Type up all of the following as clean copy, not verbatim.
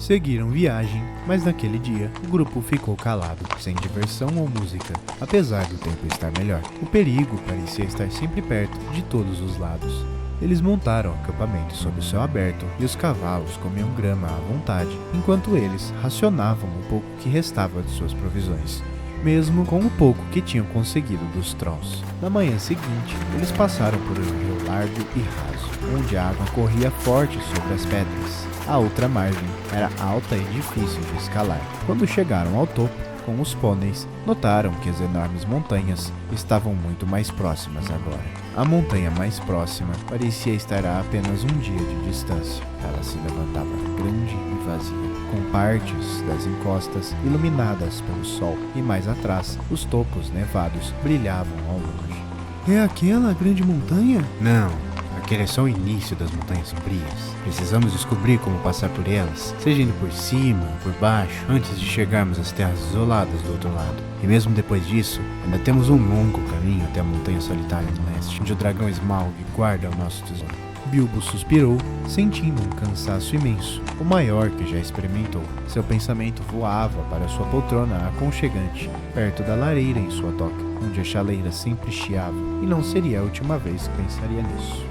Seguiram viagem, mas naquele dia o grupo ficou calado, sem diversão ou música, apesar do tempo estar melhor. O perigo parecia estar sempre perto, de todos os lados. Eles montaram acampamento sob o céu aberto e os cavalos comiam grama à vontade, enquanto eles racionavam o pouco que restava de suas provisões, mesmo com o pouco que tinham conseguido dos Trolls. Na manhã seguinte, eles passaram por um rio largo e raso, onde a água corria forte sobre as pedras. A outra margem era alta e difícil de escalar. Quando chegaram ao topo, com os pôneis, notaram que as enormes montanhas estavam muito mais próximas agora. A montanha mais próxima parecia estar a apenas um dia de distância. Ela se levantava grande e vazia, com partes das encostas iluminadas pelo sol, e mais atrás, os topos nevados brilhavam ao longe. É aquela grande montanha? Não, aquele é só o início das montanhas sombrias. Precisamos descobrir como passar por elas, seja indo por cima, por baixo, antes de chegarmos às terras isoladas do outro lado. E mesmo depois disso, ainda temos um longo caminho até a montanha solitária no leste, onde o dragão Smaug guarda o nosso tesouro. Bilbo suspirou, sentindo um cansaço imenso, o maior que já experimentou. Seu pensamento voava para sua poltrona aconchegante, perto da lareira em sua toca, onde a chaleira sempre chiava, e não seria a última vez que pensaria nisso.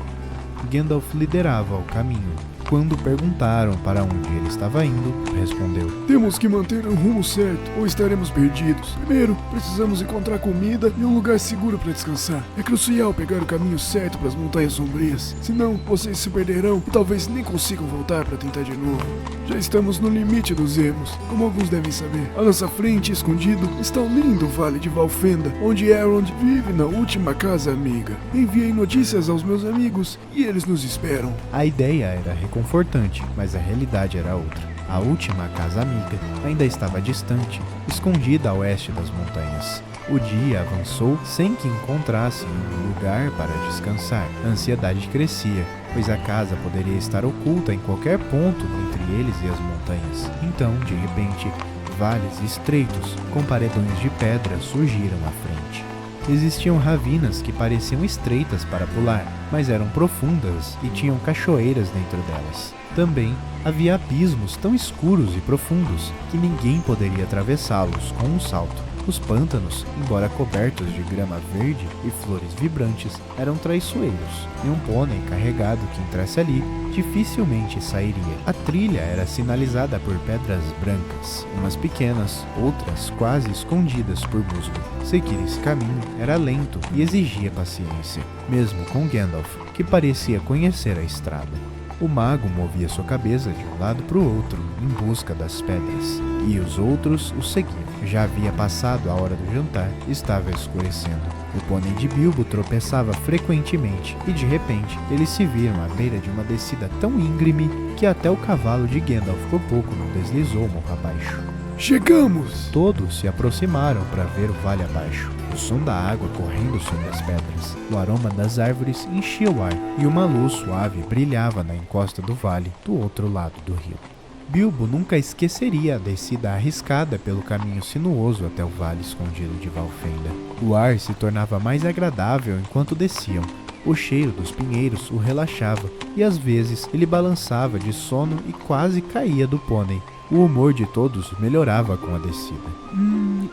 Gandalf liderava o caminho. Quando perguntaram para onde ele estava indo, respondeu: Temos que manter o rumo certo, ou estaremos perdidos. Primeiro, precisamos encontrar comida e um lugar seguro para descansar. É crucial pegar o caminho certo para as montanhas sombrias. Senão, vocês se perderão e talvez nem consigam voltar para tentar de novo. Já estamos no limite dos ermos. Como alguns devem saber, à nossa frente, escondido, está o lindo vale de Valfenda, onde Elrond vive na última casa amiga. Enviei notícias aos meus amigos e eles nos esperam. A ideia era reconfortante, mas a realidade era outra. A última casa amiga ainda estava distante, escondida a oeste das montanhas. O dia avançou sem que encontrassem um lugar para descansar. A ansiedade crescia, pois a casa poderia estar oculta em qualquer ponto entre eles e as montanhas. Então, de repente, vales estreitos com paredões de pedra surgiram à frente. Existiam ravinas que pareciam estreitas para pular, mas eram profundas e tinham cachoeiras dentro delas. Também havia abismos tão escuros e profundos que ninguém poderia atravessá-los com um salto. Os pântanos, embora cobertos de grama verde e flores vibrantes, eram traiçoeiros, e um pônei carregado que entrasse ali dificilmente sairia. A trilha era sinalizada por pedras brancas, umas pequenas, outras quase escondidas por musgo. Seguir esse caminho era lento e exigia paciência, mesmo com Gandalf, que parecia conhecer a estrada. O mago movia sua cabeça de um lado para o outro, em busca das pedras, e os outros o seguiam. Já havia passado a hora do jantar e estava escurecendo. O pônei de Bilbo tropeçava frequentemente, e de repente eles se viram à beira de uma descida tão íngreme que até o cavalo de Gandalf por pouco não deslizou morro abaixo. Chegamos! Todos se aproximaram para ver o vale abaixo. O som da água correndo sobre as pedras, o aroma das árvores enchia o ar, e uma luz suave brilhava na encosta do vale, do outro lado do rio. Bilbo nunca esqueceria a descida arriscada pelo caminho sinuoso até o vale escondido de Valfenda. O ar se tornava mais agradável enquanto desciam. O cheiro dos pinheiros o relaxava, e às vezes ele balançava de sono e quase caía do pônei. O humor de todos melhorava com a descida.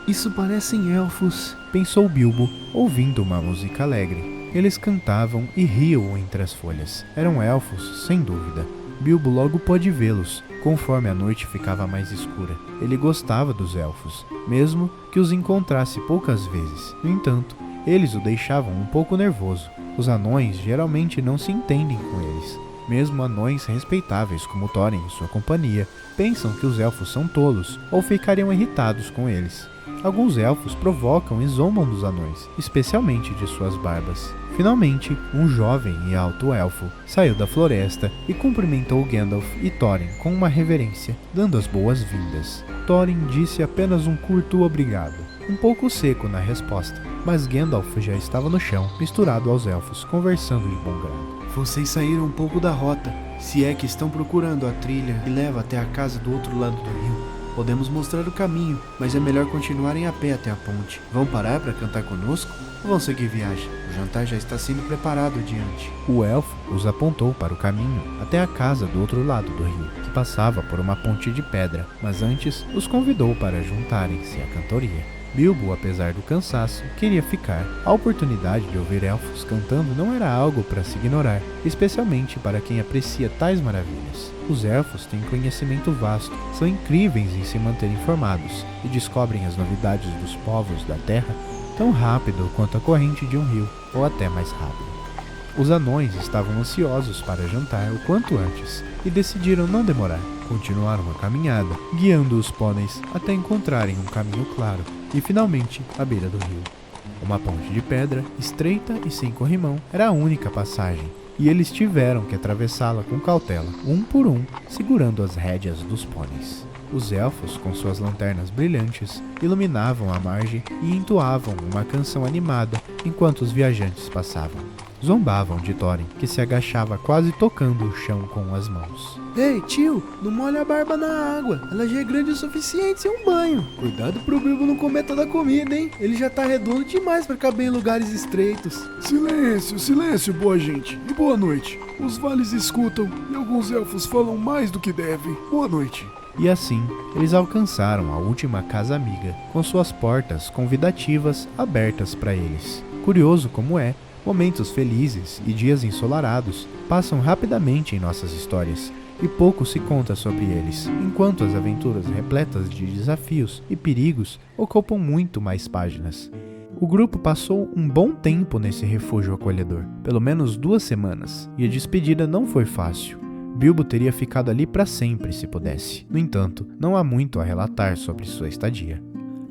Isso parecem elfos, pensou Bilbo, ouvindo uma música alegre. Eles cantavam e riam entre as folhas. Eram elfos, sem dúvida. Bilbo logo pôde vê-los, conforme a noite ficava mais escura. Ele gostava dos elfos, mesmo que os encontrasse poucas vezes. No entanto, eles o deixavam um pouco nervoso. Os anões geralmente não se entendem com eles. Mesmo anões respeitáveis como Thorin e sua companhia pensam que os elfos são tolos ou ficariam irritados com eles. Alguns elfos provocam e zombam dos anões, especialmente de suas barbas. Finalmente, um jovem e alto elfo saiu da floresta e cumprimentou Gandalf e Thorin com uma reverência, dando as boas-vindas. Thorin disse apenas um curto obrigado, um pouco seco na resposta, mas Gandalf já estava no chão, misturado aos elfos, conversando de bom grado. Vocês saíram um pouco da rota, se é que estão procurando a trilha que leva até a casa do outro lado do rio. Podemos mostrar o caminho, mas é melhor continuarem a pé até a ponte. Vão parar para cantar conosco ou vão seguir viagem? O jantar já está sendo preparado adiante. O elfo os apontou para o caminho até a casa do outro lado do rio, que passava por uma ponte de pedra, mas antes os convidou para juntarem-se à cantoria. Bilbo, apesar do cansaço, queria ficar. A oportunidade de ouvir elfos cantando não era algo para se ignorar, especialmente para quem aprecia tais maravilhas. Os elfos têm conhecimento vasto, são incríveis em se manter informados e descobrem as novidades dos povos da Terra tão rápido quanto a corrente de um rio, ou até mais rápido. Os anões estavam ansiosos para jantar o quanto antes e decidiram não demorar. Continuaram a caminhada, guiando os pôneis até encontrarem um caminho claro e finalmente à beira do rio. Uma ponte de pedra, estreita e sem corrimão, era a única passagem, e eles tiveram que atravessá-la com cautela, um por um, segurando as rédeas dos pôneis. Os elfos, com suas lanternas brilhantes, iluminavam a margem e entoavam uma canção animada enquanto os viajantes passavam. Zombavam de Thorin, que se agachava quase tocando o chão com as mãos. Ei, tio, não molha a barba na água. Ela já é grande o suficiente sem um banho. Cuidado pro Bilbo não comer toda a comida, hein? Ele já tá redondo demais pra caber em lugares estreitos. Silêncio, silêncio, boa gente. E boa noite. Os vales escutam e alguns elfos falam mais do que devem. Boa noite. E assim, eles alcançaram a última casa amiga, com suas portas convidativas abertas para eles. Curioso como é, momentos felizes e dias ensolarados passam rapidamente em nossas histórias, e pouco se conta sobre eles, enquanto as aventuras repletas de desafios e perigos ocupam muito mais páginas. O grupo passou um bom tempo nesse refúgio acolhedor, pelo menos 2 semanas, e a despedida não foi fácil. Bilbo teria ficado ali para sempre se pudesse. No entanto, não há muito a relatar sobre sua estadia.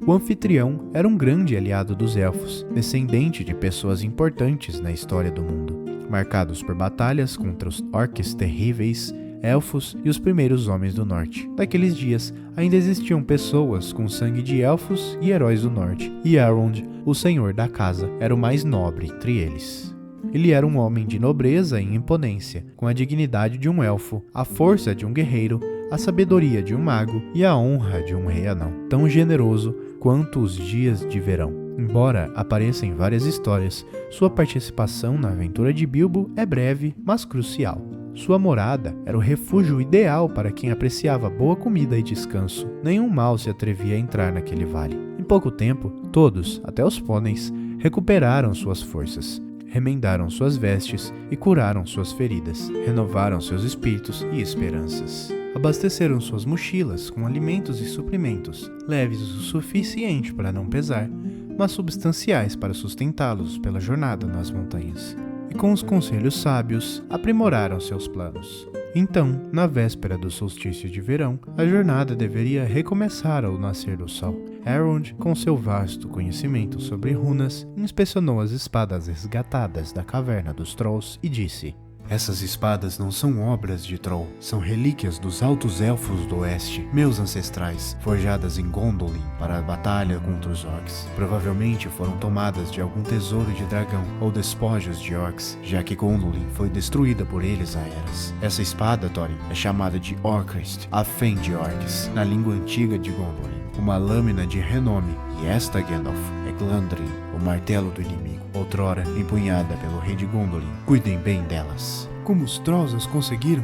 O anfitrião era um grande aliado dos elfos, descendente de pessoas importantes na história do mundo, marcados por batalhas contra os orques terríveis, elfos e os primeiros homens do norte. Naqueles dias, ainda existiam pessoas com sangue de elfos e heróis do norte, e Elrond, o senhor da casa, era o mais nobre entre eles. Ele era um homem de nobreza e imponência, com a dignidade de um elfo, a força de um guerreiro, a sabedoria de um mago e a honra de um rei anão, tão generoso quanto os dias de verão. Embora apareça em várias histórias, sua participação na aventura de Bilbo é breve, mas crucial. Sua morada era o refúgio ideal para quem apreciava boa comida e descanso. Nenhum mal se atrevia a entrar naquele vale. Em pouco tempo, todos, até os pôneis, recuperaram suas forças, remendaram suas vestes e curaram suas feridas, renovaram seus espíritos e esperanças. Abasteceram suas mochilas com alimentos e suprimentos, leves o suficiente para não pesar, mas substanciais para sustentá-los pela jornada nas montanhas. E com os conselhos sábios, aprimoraram seus planos. Então, na véspera do solstício de verão, a jornada deveria recomeçar ao nascer do sol. Elrond, com seu vasto conhecimento sobre runas, inspecionou as espadas resgatadas da caverna dos Trolls e disse: Essas espadas não são obras de Troll, são relíquias dos altos elfos do oeste, meus ancestrais, forjadas em Gondolin para a batalha contra os orcs. Provavelmente foram tomadas de algum tesouro de dragão ou despojos de orcs, já que Gondolin foi destruída por eles há eras. Essa espada, Thorin, é chamada de Orcrist, a Fen de orcs, na língua antiga de Gondolin, uma lâmina de renome, e esta, Gandalf, é Glandrin, o martelo do inimigo, outrora empunhada pelo rei de Gondolin. Cuidem bem delas. Como os Trolls as conseguiram?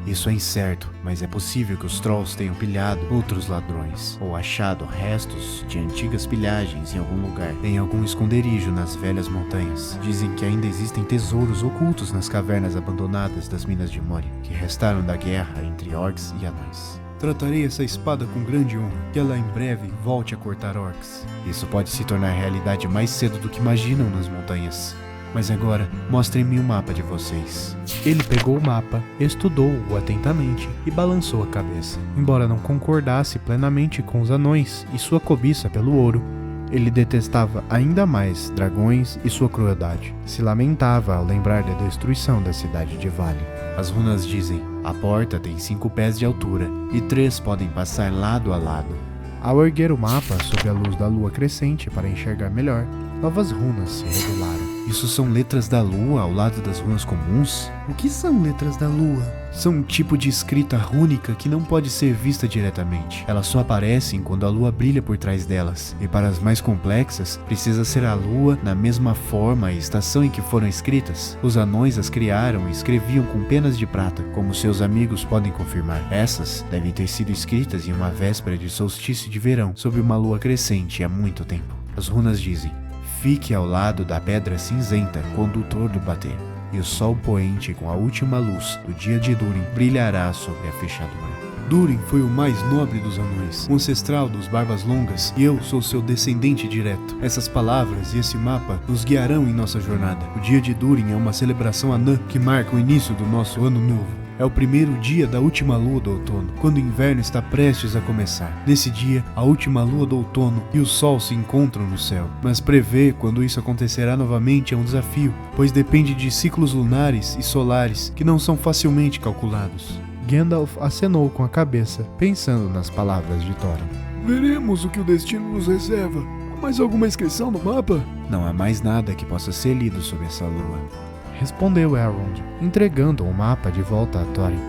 Isso é incerto, mas é possível que os Trolls tenham pilhado outros ladrões, ou achado restos de antigas pilhagens em algum lugar, em algum esconderijo nas velhas montanhas. Dizem que ainda existem tesouros ocultos nas cavernas abandonadas das Minas de Moria, que restaram da guerra entre orcs e anões. Tratarei essa espada com grande honra, que ela em breve volte a cortar orcs. Isso pode se tornar realidade mais cedo do que imaginam nas montanhas. Mas agora, mostrem-me o mapa de vocês. Ele pegou o mapa, estudou-o atentamente e balançou a cabeça. Embora não concordasse plenamente com os anões e sua cobiça pelo ouro, ele detestava ainda mais dragões e sua crueldade. Se lamentava ao lembrar da destruição da cidade de Vale. As runas dizem: a porta tem 5 pés de altura e 3 podem passar lado a lado. Ao erguer o mapa sob a luz da lua crescente para enxergar melhor, novas runas se revelaram. Isso são letras da lua ao lado das runas comuns? O que são letras da lua? São um tipo de escrita rúnica que não pode ser vista diretamente. Elas só aparecem quando a lua brilha por trás delas. E para as mais complexas, precisa ser a lua na mesma forma e estação em que foram escritas. Os anões as criaram e escreviam com penas de prata, como seus amigos podem confirmar. Essas devem ter sido escritas em uma véspera de solstício de verão, sob uma lua crescente há muito tempo. As runas dizem: fique ao lado da pedra cinzenta quando o tordo bater, e o sol poente com a última luz do dia de Durin brilhará sobre a fechadura. Durin foi o mais nobre dos anões, o ancestral dos Barbas Longas, e eu sou seu descendente direto. Essas palavras e esse mapa nos guiarão em nossa jornada. O dia de Durin é uma celebração anã que marca o início do nosso ano novo. É o primeiro dia da última lua do outono, quando o inverno está prestes a começar. Nesse dia, a última lua do outono e o sol se encontram no céu. Mas prever quando isso acontecerá novamente é um desafio, pois depende de ciclos lunares e solares que não são facilmente calculados. Gandalf acenou com a cabeça, pensando nas palavras de Thorin. Veremos o que o destino nos reserva. Há mais alguma inscrição no mapa? Não há mais nada que possa ser lido sobre essa lua, respondeu Elrond, entregando o mapa de volta a Thorin.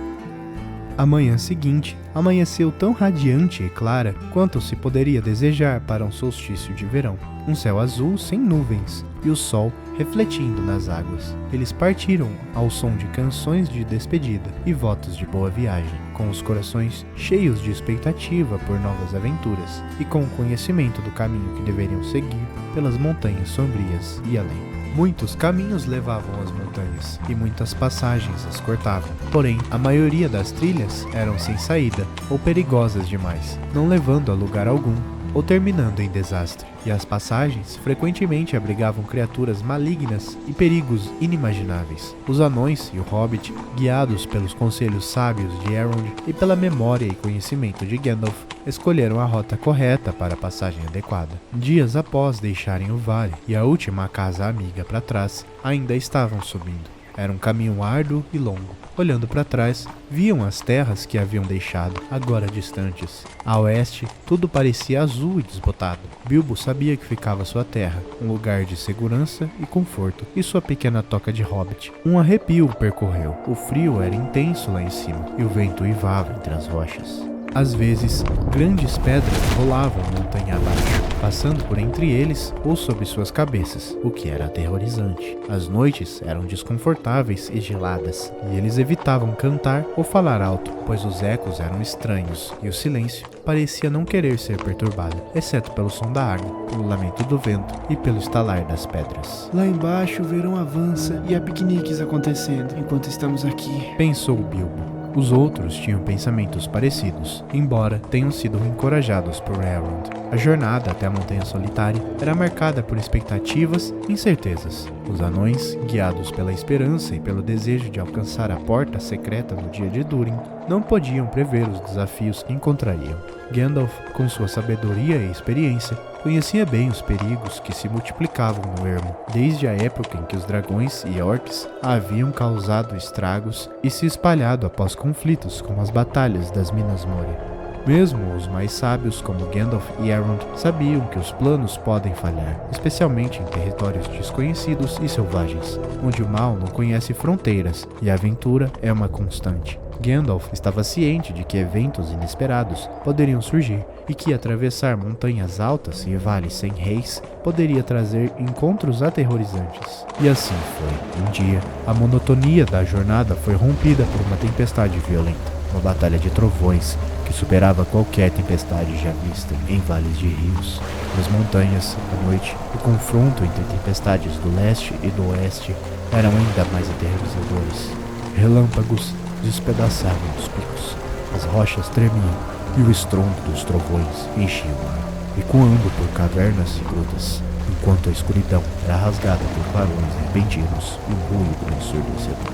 A manhã seguinte amanheceu tão radiante e clara quanto se poderia desejar para um solstício de verão. Um céu azul sem nuvens e o sol refletindo nas águas. Eles partiram ao som de canções de despedida e votos de boa viagem, com os corações cheios de expectativa por novas aventuras e com o conhecimento do caminho que deveriam seguir pelas montanhas sombrias e além. Muitos caminhos levavam às montanhas e muitas passagens as cortavam. Porém, a maioria das trilhas eram sem saída ou perigosas demais, não levando a lugar algum ou terminando em desastre. E as passagens frequentemente abrigavam criaturas malignas e perigos inimagináveis. Os anões e o hobbit, guiados pelos conselhos sábios de Elrond e pela memória e conhecimento de Gandalf, escolheram a rota correta para a passagem adequada. Dias após deixarem o vale e a última casa amiga para trás, ainda estavam subindo. Era um caminho árduo e longo. Olhando para trás, viam as terras que haviam deixado, agora distantes. A oeste, tudo parecia azul e desbotado. Bilbo sabia que ficava sua terra, um lugar de segurança e conforto, e sua pequena toca de hobbit. Um arrepio o percorreu. O frio era intenso lá em cima, e o vento uivava entre as rochas. Às vezes, grandes pedras rolavam montanha abaixo, passando por entre eles ou sobre suas cabeças, o que era aterrorizante. As noites eram desconfortáveis e geladas, e eles evitavam cantar ou falar alto, pois os ecos eram estranhos e o silêncio parecia não querer ser perturbado, exceto pelo som da água, pelo lamento do vento e pelo estalar das pedras. Lá embaixo o verão avança e há piqueniques acontecendo enquanto estamos aqui, pensou Bilbo. Os outros tinham pensamentos parecidos, embora tenham sido encorajados por Elrond. A jornada até a Montanha Solitária era marcada por expectativas e incertezas. Os anões, guiados pela esperança e pelo desejo de alcançar a porta secreta no dia de Durin, não podiam prever os desafios que encontrariam. Gandalf, com sua sabedoria e experiência, conhecia bem os perigos que se multiplicavam no ermo, desde a época em que os dragões e orcs haviam causado estragos e se espalhado após conflitos como as batalhas das Minas Moria. Mesmo os mais sábios como Gandalf e Elrond sabiam que os planos podem falhar, especialmente em territórios desconhecidos e selvagens, onde o mal não conhece fronteiras e a aventura é uma constante. Gandalf estava ciente de que eventos inesperados poderiam surgir e que atravessar montanhas altas e vales sem reis poderia trazer encontros aterrorizantes. E assim foi. Um dia, a monotonia da jornada foi rompida por uma tempestade violenta, uma batalha de trovões que superava qualquer tempestade já vista em vales de rios. Nas montanhas, à noite, o confronto entre tempestades do leste e do oeste eram ainda mais aterrorizadores. Relâmpagos despedaçavam os picos, as rochas tremiam e o estrondo dos trovões enchia o ar, ecoando por cavernas e grutas, enquanto a escuridão era rasgada por clarões repentinos e um ruído ensurdecedor.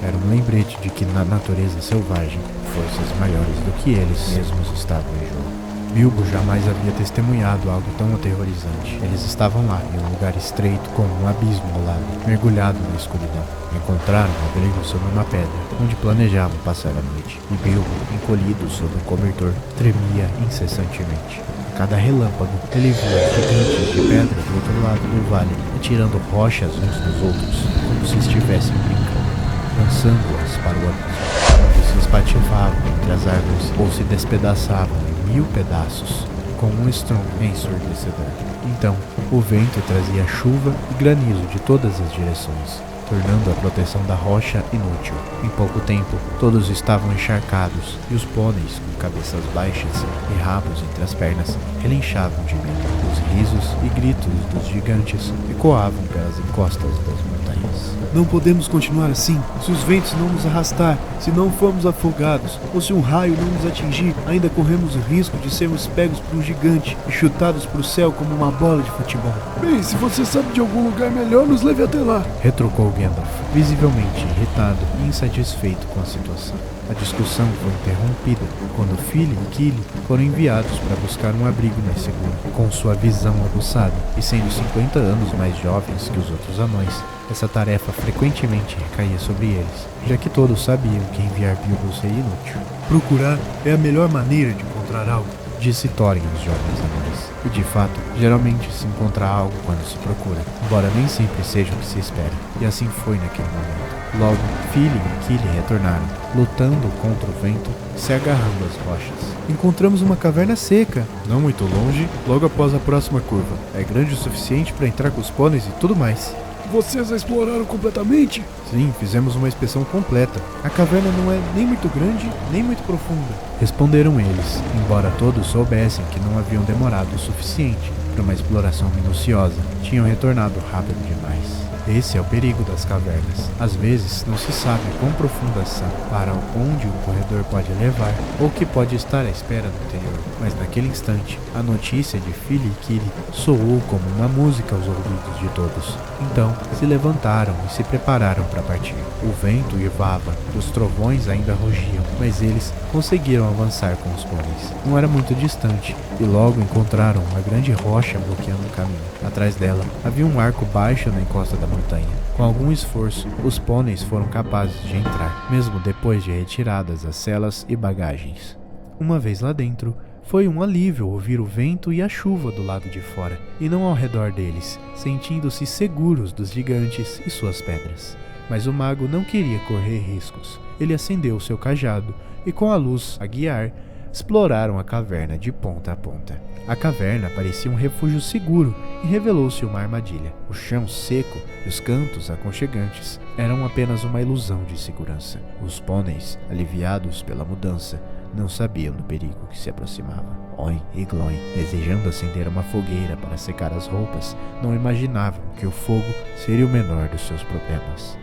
Era um lembrete de que na natureza selvagem, forças maiores do que eles mesmos estavam em jogo. Bilbo jamais havia testemunhado algo tão aterrorizante. Eles estavam lá, em um lugar estreito com um abismo ao lado, mergulhado na escuridão. Encontraram um abrigo sobre uma pedra, onde planejavam passar a noite. E Bilbo, encolhido sob um cobertor, tremia incessantemente. A cada relâmpago, ele via gigantes de pedra do outro lado do vale, atirando rochas uns nos outros, como se estivessem brincando, lançando-as para o abismo, onde se espatifavam entre as árvores ou se despedaçavam em 1000 pedaços, com um estrondo ensurdecedor. Então, o vento trazia chuva e granizo de todas as direções, tornando a proteção da rocha inútil. Em pouco tempo, todos estavam encharcados, e os pôneis, com cabeças baixas e rabos entre as pernas, relinchavam de medo. Os risos e gritos dos gigantes ecoavam pelas encostas das montanhas. Não podemos continuar assim. Se os ventos não nos arrastar, se não formos afogados, ou se um raio não nos atingir, ainda corremos o risco de sermos pegos por um gigante e chutados para o céu como uma bola de futebol. Bem, se você sabe de algum lugar melhor, nos leve até lá, retrucou Gandalf, visivelmente irritado e insatisfeito com a situação. A discussão foi interrompida quando Fili e Kili foram enviados para buscar um abrigo mais seguro. Com sua visão aguçada e sendo 50 anos mais jovens que os outros anões, essa tarefa frequentemente recaía sobre eles, já que todos sabiam que enviar Bilbo seria inútil. Procurar é a melhor maneira de encontrar algo, disse Thorin aos jovens anões. E de fato, geralmente se encontra algo quando se procura, embora nem sempre seja o que se espera. E assim foi naquele momento. Logo, Fili e Kili retornaram, lutando contra o vento, se agarrando às rochas. Encontramos uma caverna seca, não muito longe, logo após a próxima curva. É grande o suficiente para entrar com os pôneis e tudo mais. Vocês a exploraram completamente? Sim, fizemos uma inspeção completa. A caverna não é nem muito grande, nem muito profunda, responderam eles, embora todos soubessem que não haviam demorado o suficiente para uma exploração minuciosa. Tinham retornado rápido demais. Esse é o perigo das cavernas. Às vezes, não se sabe quão profundas são, para onde o corredor pode levar, ou que pode estar à espera no interior. Mas naquele instante, a notícia de Fili e Kili soou como uma música aos ouvidos de todos. Então, se levantaram e se prepararam para partir. O vento uivava, os trovões ainda rugiam, mas eles conseguiram avançar com os pôneis. Não era muito distante, e logo encontraram uma grande rocha bloqueando o caminho. Atrás dela, havia um arco baixo na encosta da montanha. Com algum esforço, os pôneis foram capazes de entrar, mesmo depois de retiradas as celas e bagagens. Uma vez lá dentro, foi um alívio ouvir o vento e a chuva do lado de fora, e não ao redor deles, sentindo-se seguros dos gigantes e suas pedras. Mas o mago não queria correr riscos. Ele acendeu seu cajado e, com a luz a guiar, exploraram a caverna de ponta a ponta. A caverna parecia um refúgio seguro e revelou-se uma armadilha. O chão seco e os cantos aconchegantes eram apenas uma ilusão de segurança. Os pôneis, aliviados pela mudança, não sabiam do perigo que se aproximava. Oin e Gloin, desejando acender uma fogueira para secar as roupas, não imaginavam que o fogo seria o menor dos seus problemas.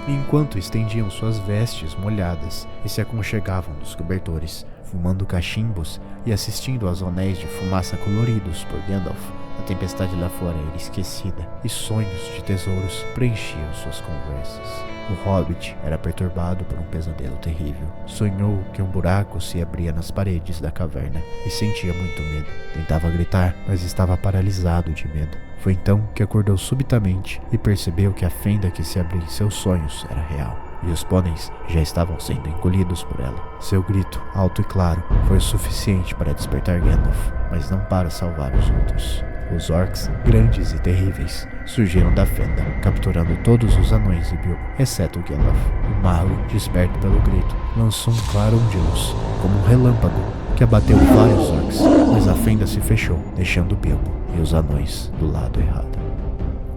Enquanto estendiam suas vestes molhadas e se aconchegavam nos cobertores, fumando cachimbos e assistindo aos anéis de fumaça coloridos por Gandalf, a tempestade lá fora era esquecida e sonhos de tesouros preenchiam suas conversas. O Hobbit era perturbado por um pesadelo terrível. Sonhou que um buraco se abria nas paredes da caverna e sentia muito medo. Tentava gritar, mas estava paralisado de medo. Foi então que acordou subitamente e percebeu que a fenda que se abria em seus sonhos era real. E os pôneis já estavam sendo engolidos por ela. Seu grito, alto e claro, foi o suficiente para despertar Gandalf, mas não para salvar os outros. Os orcs, grandes e terríveis, surgiram da fenda, capturando todos os anões e Bilbo, exceto Gandalf. O mago, desperto pelo grito, lançou um clarão de luz, como um relâmpago, que abateu vários orcs, mas a fenda se fechou, deixando Bilbo e os anões do lado errado.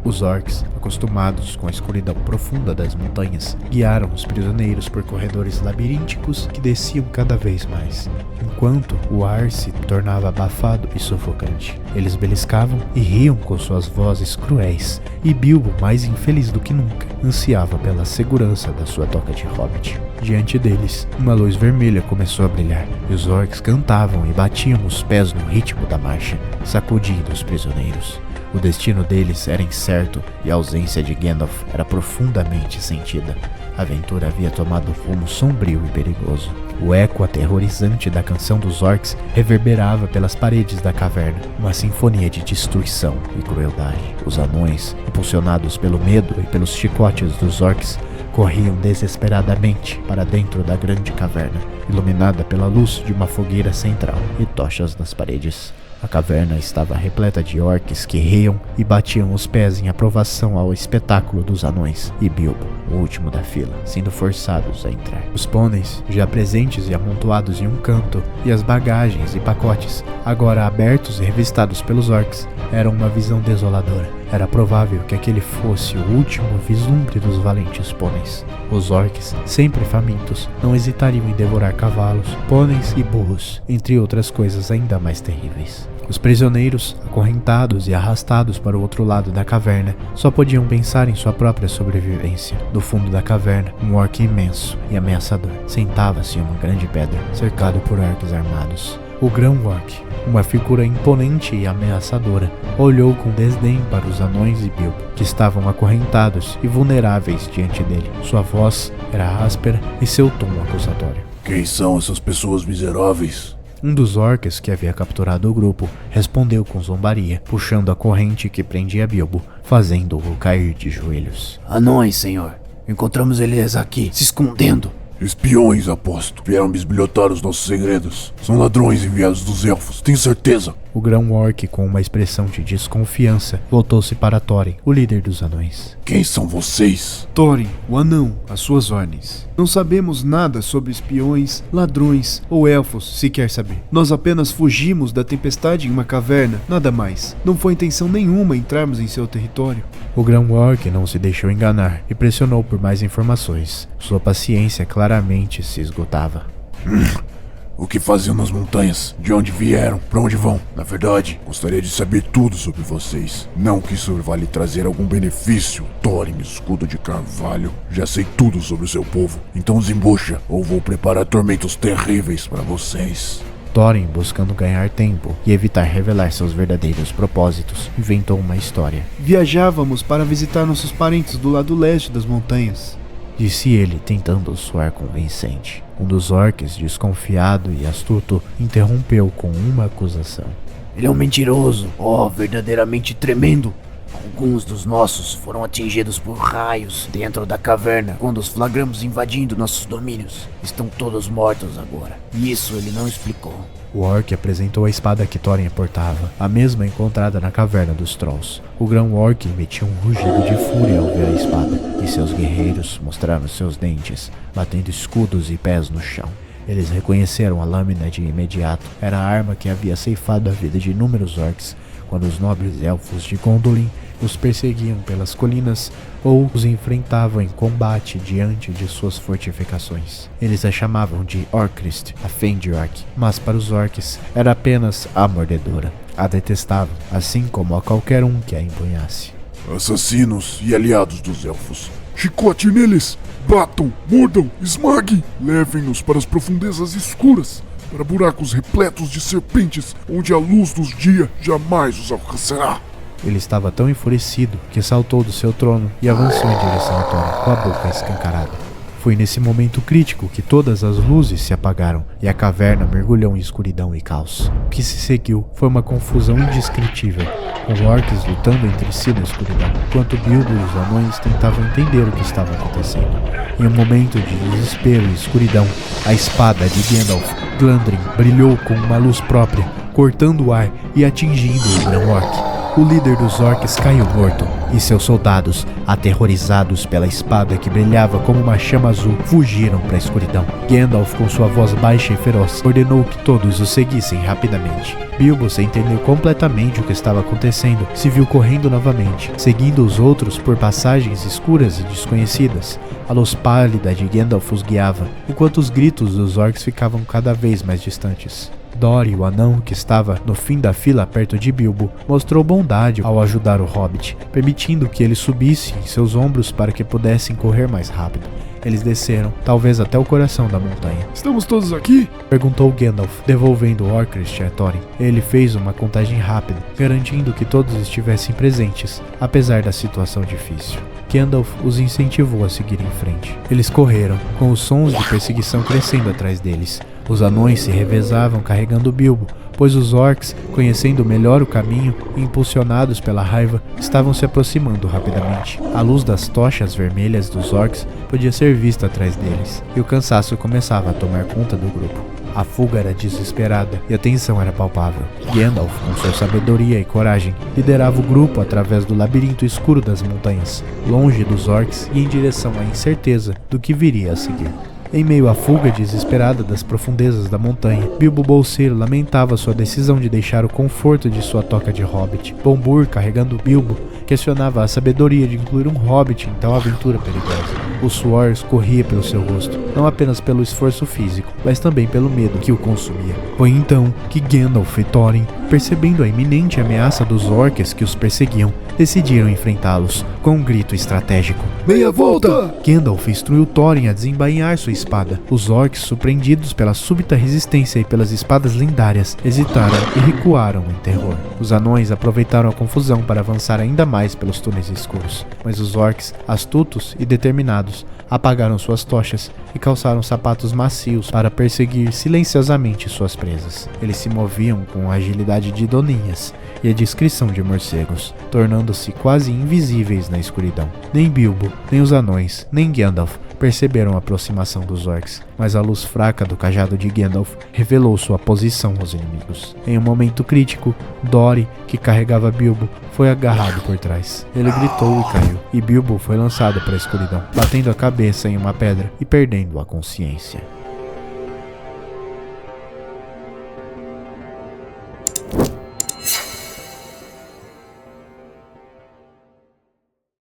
Os orcs, acostumados com a escuridão profunda das montanhas, guiaram os prisioneiros por corredores labirínticos que desciam cada vez mais, enquanto o ar se tornava abafado e sufocante. Eles beliscavam e riam com suas vozes cruéis, e Bilbo, mais infeliz do que nunca, ansiava pela segurança da sua toca de hobbit. Diante deles, uma luz vermelha começou a brilhar, e os orcs cantavam e batiam os pés no ritmo da marcha, sacudindo os prisioneiros. O destino deles era incerto e a ausência de Gandalf era profundamente sentida. A aventura havia tomado rumo sombrio e perigoso. O eco aterrorizante da canção dos orcs reverberava pelas paredes da caverna, uma sinfonia de destruição e crueldade. Os anões, impulsionados pelo medo e pelos chicotes dos orcs, corriam desesperadamente para dentro da grande caverna, iluminada pela luz de uma fogueira central e tochas nas paredes. A caverna estava repleta de orcs que riam e batiam os pés em aprovação ao espetáculo dos anões e Bilbo, o último da fila, sendo forçados a entrar. Os pôneis, já presentes e amontoados em um canto, e as bagagens e pacotes, agora abertos e revistados pelos orcs, eram uma visão desoladora. Era provável que aquele fosse o último vislumbre dos valentes pôneis. Os orcs, sempre famintos, não hesitariam em devorar cavalos, pôneis e burros, entre outras coisas ainda mais terríveis. Os prisioneiros, acorrentados e arrastados para o outro lado da caverna, só podiam pensar em sua própria sobrevivência. No fundo da caverna, um orc imenso e ameaçador sentava-se em uma grande pedra, cercado por orcs armados. O Grão-Orc, uma figura imponente e ameaçadora, olhou com desdém para os anões e Bilbo, que estavam acorrentados e vulneráveis diante dele. Sua voz era áspera e seu tom acusatório. Quem são essas pessoas miseráveis? Um dos orcs que havia capturado o grupo respondeu com zombaria, puxando a corrente que prendia Bilbo, fazendo-o cair de joelhos. Anões, senhor. Encontramos eles aqui, se escondendo. Espiões, aposto. Vieram bisbilhotar os nossos segredos. São ladrões enviados dos elfos, tenho certeza. O Grão-Orc, com uma expressão de desconfiança, voltou-se para Thorin, o líder dos anões. Quem são vocês? Thorin, o anão, às suas ordens. Não sabemos nada sobre espiões, ladrões ou elfos, se quer saber. Nós apenas fugimos da tempestade em uma caverna, nada mais. Não foi intenção nenhuma entrarmos em seu território. O Grão-Orc não se deixou enganar e pressionou por mais informações. Sua paciência claramente se esgotava. O que faziam nas montanhas? De onde vieram? Pra onde vão? Na verdade, gostaria de saber tudo sobre vocês. Não que isso vá lhe trazer algum benefício. Thorin, escudo de carvalho. Já sei tudo sobre o seu povo. Então desembucha, ou vou preparar tormentos terríveis para vocês. Thorin, buscando ganhar tempo e evitar revelar seus verdadeiros propósitos, inventou uma história. Viajávamos para visitar nossos parentes do lado leste das montanhas, disse ele, tentando soar convincente. Um dos orcs, desconfiado e astuto, interrompeu com uma acusação. Ele é um mentiroso, verdadeiramente tremendo. Alguns dos nossos foram atingidos por raios dentro da caverna quando os flagramos invadindo nossos domínios. Estão todos mortos agora. E isso ele não explicou. O orc apresentou a espada que Thorin portava, a mesma encontrada na caverna dos Trolls. O Grão-Orc emitiu um rugido de fúria ao ver a espada, e seus guerreiros mostraram seus dentes, batendo escudos e pés no chão. Eles reconheceram a lâmina de imediato. Era a arma que havia ceifado a vida de inúmeros orcs quando os nobres elfos de Gondolin os perseguiam pelas colinas ou os enfrentavam em combate diante de suas fortificações. Eles a chamavam de Orcrist, a Fenrir-Orc, mas para os orcs era apenas a mordedora. A detestavam, assim como a qualquer um que a empunhasse. Assassinos e aliados dos elfos. Chicote neles! Batam, mordam, esmaguem! Levem-nos para as profundezas escuras, para buracos repletos de serpentes, onde a luz dos dias jamais os alcançará. Ele estava tão enfurecido que saltou do seu trono e avançou em direção a Thorin, com a boca escancarada. Foi nesse momento crítico que todas as luzes se apagaram e a caverna mergulhou em escuridão e caos. O que se seguiu foi uma confusão indescritível, com orcs lutando entre si na escuridão, enquanto Bilbo e os anões tentavam entender o que estava acontecendo. Em um momento de desespero e escuridão, a espada de Gandalf, Glandrin, brilhou com uma luz própria, cortando o ar e atingindo o Grão-Orc. O líder dos orcs caiu morto, e seus soldados, aterrorizados pela espada que brilhava como uma chama azul, fugiram para a escuridão. Gandalf, com sua voz baixa e feroz, ordenou que todos o seguissem rapidamente. Bilbo, sem entender completamente o que estava acontecendo, se viu correndo novamente, seguindo os outros por passagens escuras e desconhecidas. A luz pálida de Gandalf os guiava, enquanto os gritos dos orcs ficavam cada vez mais distantes. Dori, o anão que estava no fim da fila perto de Bilbo, mostrou bondade ao ajudar o hobbit, permitindo que ele subisse em seus ombros para que pudessem correr mais rápido. Eles desceram, talvez até o coração da montanha. Estamos todos aqui? Perguntou Gandalf, devolvendo Orcrist a Thorin. Ele fez uma contagem rápida, garantindo que todos estivessem presentes, apesar da situação difícil. Gandalf os incentivou a seguir em frente. Eles correram, com os sons de perseguição crescendo atrás deles. Os anões se revezavam carregando Bilbo, pois os orcs, conhecendo melhor o caminho e impulsionados pela raiva, estavam se aproximando rapidamente. A luz das tochas vermelhas dos orcs podia ser vista atrás deles, e o cansaço começava a tomar conta do grupo. A fuga era desesperada e a tensão era palpável. Gandalf, com sua sabedoria e coragem, liderava o grupo através do labirinto escuro das montanhas, longe dos orcs e em direção à incerteza do que viria a seguir. Em meio à fuga desesperada das profundezas da montanha, Bilbo Bolseiro lamentava sua decisão de deixar o conforto de sua toca de hobbit. Bombur, carregando Bilbo, questionava a sabedoria de incluir um hobbit em tal aventura perigosa. O suor escorria pelo seu rosto, não apenas pelo esforço físico, mas também pelo medo que o consumia. Foi então que Gandalf e Thorin, percebendo a iminente ameaça dos orcs que os perseguiam, decidiram enfrentá-los com um grito estratégico. Meia volta! Gandalf instruiu Thorin a desembainhar sua espada. Os orcs, surpreendidos pela súbita resistência e pelas espadas lendárias, hesitaram e recuaram em terror. Os anões aproveitaram a confusão para avançar ainda mais pelos túneis escuros, mas os orcs, astutos e determinados, apagaram suas tochas e calçaram sapatos macios para perseguir silenciosamente suas presas. Eles se moviam com a agilidade de doninhas e a discrição de morcegos, tornando-se quase invisíveis na escuridão. Nem Bilbo, nem os anões, nem Gandalf perceberam a aproximação dos orcs, mas a luz fraca do cajado de Gandalf revelou sua posição aos inimigos. Em um momento crítico, Dori, que carregava Bilbo, foi agarrado por trás. Ele gritou e caiu, e Bilbo foi lançado para a escuridão, batendo a cabeça em uma pedra e perdendo a consciência.